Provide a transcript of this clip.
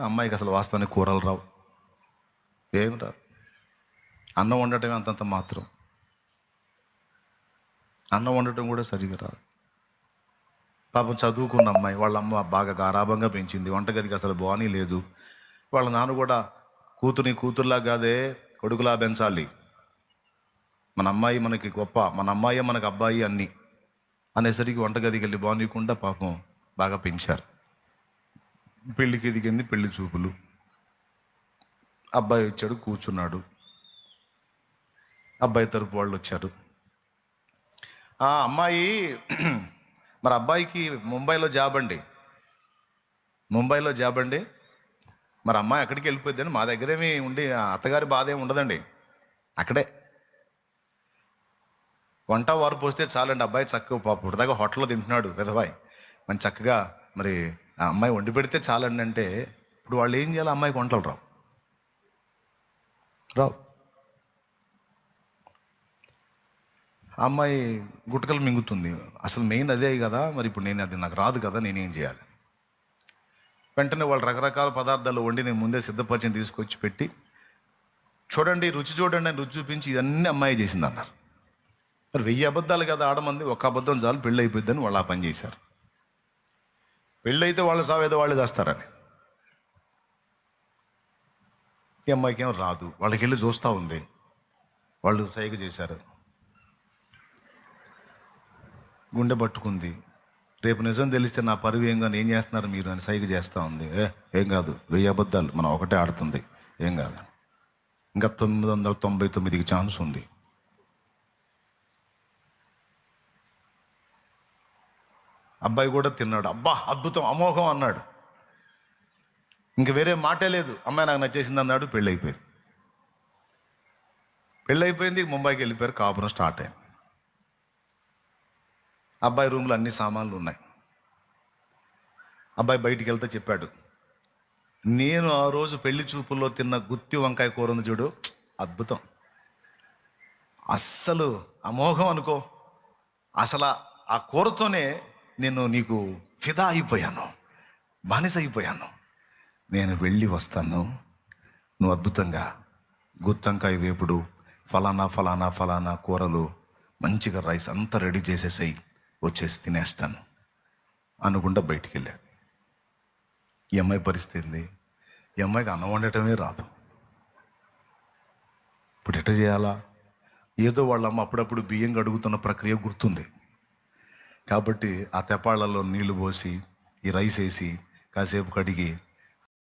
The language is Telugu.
అమ్మాయికి అసలు వాస్తవానికి కూరలు రావు, ఏం రావు. అన్నం వండటమే అంతంత మాత్రం. అన్నం వండటం కూడా సరిగా రాదు. పాపం చదువుకున్న అమ్మాయి, వాళ్ళ అమ్మ బాగా గారాభంగా పెంచింది, వంటగదికి అసలు బానీ లేదు. వాళ్ళ నాన్న కూడా కూతుర్ని కూతుర్లా కాదే కొడుకులా పెంచాలి, మన అమ్మాయి మనకి గొప్ప, మన అమ్మాయి మనకు అబ్బాయి అన్నీ అనేసరికి వంటగదికి వెళ్ళి బానీయకుండా పాపం బాగా పెంచారు. పెళ్ళికి ఎదిగింది, పెళ్లి చూపులు. అబ్బాయి వచ్చాడు, కూర్చున్నాడు. అబ్బాయి తరపు వాళ్ళు వచ్చారు. అమ్మాయి మరి అబ్బాయికి ముంబైలో జాబ్ అండి, ముంబైలో జాబ్ అండి. మరి అమ్మాయి అక్కడికి వెళ్ళిపోద్దని మా దగ్గరేమి ఉండి అత్తగారి బాధ ఏమి ఉండదండి. అక్కడే వంట వారు పోస్తే చాలండి, అబ్బాయి చక్కగా పాప ఇప్పటిదాకా హోటల్లో తింటున్నాడు పెదబాయి, మంచి చక్కగా. మరి ఆ అమ్మాయి వండి పెడితే చాలండి అంటే ఇప్పుడు వాళ్ళు ఏం చేయాలి? అమ్మాయికి వంటలు రావు రావు. ఆ అమ్మాయి గుటకలు మింగుతుంది. అసలు మెయిన్ అదే కదా. మరి ఇప్పుడు నేను అది నాకు రాదు కదా, నేనేం చేయాలి? వెంటనే వాళ్ళు రకరకాల పదార్థాలు వండి నేను ముందే సిద్ధపరిచి తీసుకొచ్చి పెట్టి, చూడండి రుచి చూడండి అని రుచి చూపించి ఇవన్నీ అమ్మాయి చేసింది అన్నారు. మరి 1000 అబద్ధాలు కదా ఆడమంది, ఒక్క అబద్ధం చాలు పెళ్ళి అయిపోద్దని వాళ్ళు ఆ పని చేశారు. పెళ్ళి అయితే వాళ్ళు సావేదో వాళ్ళు చేస్తారని. ఈ అమ్మాయికి ఏం రాదు, వాళ్ళకి వెళ్ళి చూస్తూ ఉంది. వాళ్ళు సైగ చేశారు, గుండె పట్టుకుంది. రేపు నిజం తెలిస్తే నా పరువు ఏం కానీ ఏం చేస్తున్నారు మీరు అని సైగ చేస్తూ ఉంది. ఏం కాదు, 1000 అబద్ధాలు మనం ఒకటే ఆడుతుంది, ఏం కాదు. ఇంకా 999కి ఛాన్స్ ఉంది. అబ్బాయి కూడా తిన్నాడు. అబ్బా అద్భుతం, అమోఘం అన్నాడు. ఇంక వేరే మాటే లేదు. అమ్మాయి నాకు నచ్చేసింది అన్నాడు. పెళ్ళైపోయింది. పెళ్ళైపోయింది, ముంబైకి వెళ్ళిపోయారు. కాపురం స్టార్ట్ అయింది. అబ్బాయి రూమ్లో అన్ని సామాన్లు ఉన్నాయి. అబ్బాయి బయటికి వెళ్తే చెప్పాడు, నేను ఆ రోజు పెళ్లి చూపుల్లో తిన్న గుత్తి వంకాయ కూర ఉంది చూడు, అద్భుతం, అస్సలు అమోఘం అనుకో. అసలు ఆ కూరతోనే నేను నీకు ఫిదా అయిపోయాను, బానిస అయిపోయాను. నేను వెళ్ళి వస్తాను, నువ్వు అద్భుతంగా గుత్తంకాయ వేపుడు, ఫలానా ఫలానా ఫలానా కూరలు, మంచిగా రైస్ అంతా రెడీ చేసేసాయి, వచ్చేసి తినేస్తాను అనుకుంటా బయటికి వెళ్ళాడు. ఈ అమ్మాయి పరిస్థితి ఏంది? ఈ అమ్మాయికి అన్నం వండటమే రాదు. ఇప్పుడు ఎట్ట చేయాలా? ఏదో వాళ్ళ అమ్మ అప్పుడప్పుడు బియ్యం కడుగుతున్న ప్రక్రియ గుర్తుంది కాబట్టి ఆ తెపాళ్లలో నీళ్లు పోసి ఈ రైస్ వేసి కాసేపు కడిగి